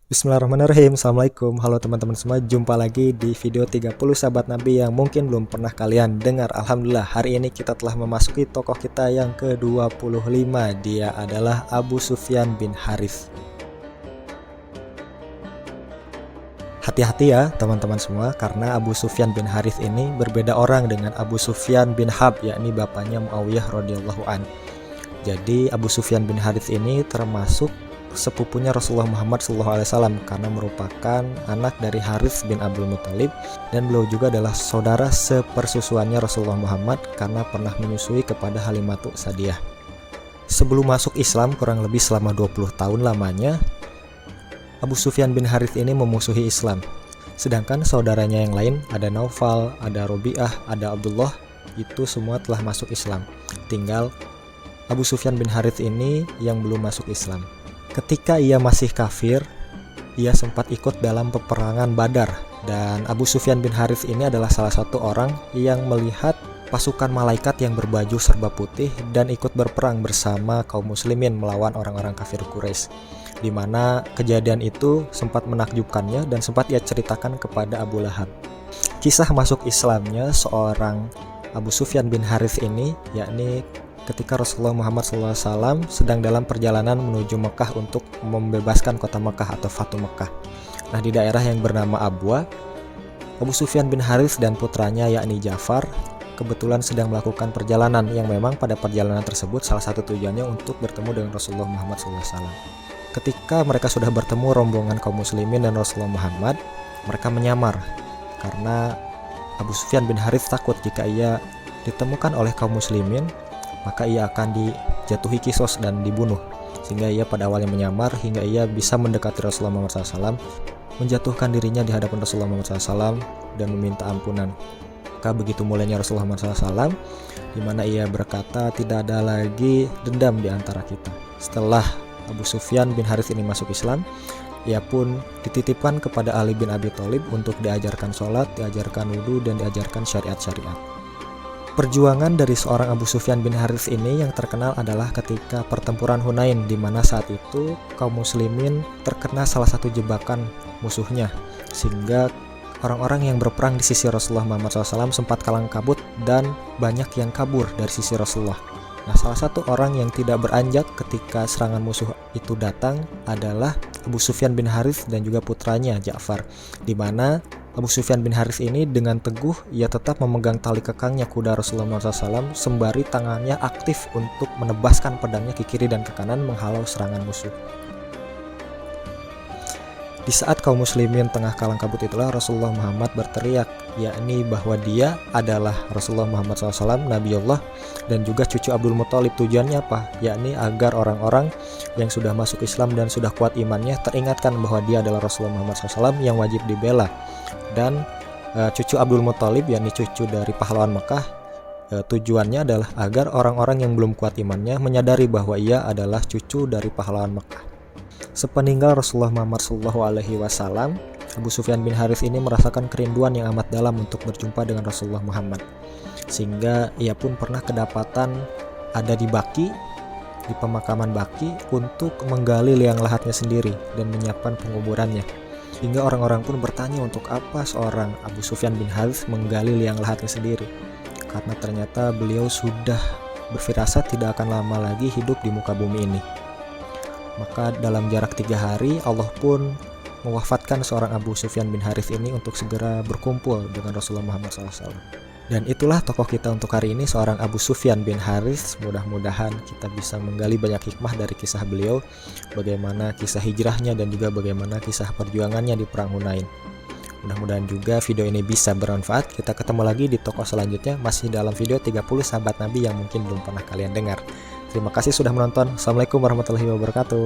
Bismillahirrahmanirrahim. Assalamualaikum. Halo teman-teman semua. Jumpa lagi di video 30 sahabat Nabi yang mungkin belum pernah kalian dengar. Alhamdulillah, hari ini kita telah memasuki tokoh kita yang ke-25. Dia adalah Abu Sufyan bin Harith. Hati-hati ya teman-teman semua, karena Abu Sufyan bin Harith ini berbeda orang dengan Abu Sufyan bin Harb, yakni bapaknya Muawiyah radhiyallahu an. Jadi Abu Sufyan bin Harith ini termasuk sepupunya Rasulullah Muhammad SAW karena merupakan anak dari Harith bin Abdul Muthalib, dan beliau juga adalah saudara sepersusuannya Rasulullah Muhammad karena pernah menyusui kepada Halimatu Sa'diyah. Sebelum masuk Islam kurang lebih selama 20 tahun lamanya, Abu Sufyan bin Harith ini memusuhi Islam. Sedangkan saudaranya yang lain, ada Naufal, ada Robi'ah, ada Abdullah, itu semua telah masuk Islam. Tinggal Abu Sufyan bin Harith ini yang belum masuk Islam. Ketika ia masih kafir, ia sempat ikut dalam peperangan Badar, dan Abu Sufyan bin Harith ini adalah salah satu orang yang melihat pasukan malaikat yang berbaju serba putih dan ikut berperang bersama kaum muslimin melawan orang-orang kafir Quraisy, di mana kejadian itu sempat menakjubkannya dan sempat ia ceritakan kepada Abu Lahab. Kisah masuk Islamnya seorang Abu Sufyan bin Harith ini, yakni ketika Rasulullah Muhammad SAW sedang dalam perjalanan menuju Mekah untuk membebaskan kota Mekah atau Fatu Mekah. Nah, di daerah yang bernama Abwa, Abu Sufyan bin Harith dan putranya yakni Ja'far kebetulan sedang melakukan perjalanan yang memang pada perjalanan tersebut salah satu tujuannya untuk bertemu dengan Rasulullah Muhammad SAW. Ketika mereka sudah bertemu rombongan kaum muslimin dan Rasulullah Muhammad, mereka menyamar karena Abu Sufyan bin Harith takut jika ia ditemukan oleh kaum muslimin maka ia akan dijatuhi kisos dan dibunuh, sehingga ia pada awalnya menyamar hingga ia bisa mendekati Rasulullah Muhammad SAW, menjatuhkan dirinya di hadapan Rasulullah Muhammad SAW dan meminta ampunan. Maka begitu mulainya Rasulullah Muhammad SAW, di mana ia berkata, tidak ada lagi dendam di antara kita. Setelah Abu Sufyan bin Harith ini masuk Islam, ia pun dititipkan kepada Ali bin Abi Thalib untuk diajarkan sholat, diajarkan wudhu, dan diajarkan syariat-syariat. Perjuangan dari seorang Abu Sufyan bin Harith ini yang terkenal adalah ketika pertempuran Hunain, di mana saat itu kaum muslimin terkena salah satu jebakan musuhnya, sehingga orang-orang yang berperang di sisi Rasulullah Muhammad SAW sempat kalang kabut dan banyak yang kabur dari sisi Rasulullah. Nah, salah satu orang yang tidak beranjak ketika serangan musuh itu datang adalah Abu Sufyan bin Harith dan juga putranya Ja'far, di mana Abu Sufyan bin Harith ini dengan teguh ia tetap memegang tali kekangnya kuda Rasulullah SAW sembari tangannya aktif untuk menebaskan pedangnya ke kiri dan ke kanan menghalau serangan musuh. Di saat kaum muslimin tengah kalang kabut itulah Rasulullah Muhammad berteriak, yakni bahwa dia adalah Rasulullah Muhammad SAW, Nabiullah, dan juga cucu Abdul Muthalib. Tujuannya apa? Yakni agar orang-orang yang sudah masuk Islam dan sudah kuat imannya teringatkan bahwa dia adalah Rasulullah Muhammad SAW yang wajib dibela. Dan cucu Abdul Muthalib, yakni cucu dari pahlawan Mekah, tujuannya adalah agar orang-orang yang belum kuat imannya menyadari bahwa ia adalah cucu dari pahlawan Mekah. Sepeninggal Rasulullah Muhammad SAW, Abu Sufyan bin Harith ini merasakan kerinduan yang amat dalam untuk berjumpa dengan Rasulullah Muhammad, sehingga ia pun pernah kedapatan ada di Baqi, di pemakaman Baqi, untuk menggali liang lahatnya sendiri dan menyiapkan penguburannya. Hingga orang-orang pun bertanya untuk apa seorang Abu Sufyan bin Harith menggali liang lahatnya sendiri, karena ternyata beliau sudah berfirasat tidak akan lama lagi hidup di muka bumi ini. Maka dalam jarak 3 hari Allah pun mewafatkan seorang Abu Sufyan bin Harith ini untuk segera berkumpul dengan Rasulullah Muhammad SAW. Dan itulah tokoh kita untuk hari ini, seorang Abu Sufyan bin Harith. Mudah-mudahan kita bisa menggali banyak hikmah dari kisah beliau, bagaimana kisah hijrahnya dan juga bagaimana kisah perjuangannya di perang Hunain. Mudah-mudahan juga video ini bisa bermanfaat. Kita ketemu lagi di tokoh selanjutnya, masih dalam video 30 sahabat Nabi yang mungkin belum pernah kalian dengar. Terima kasih sudah menonton. Assalamualaikum warahmatullahi wabarakatuh.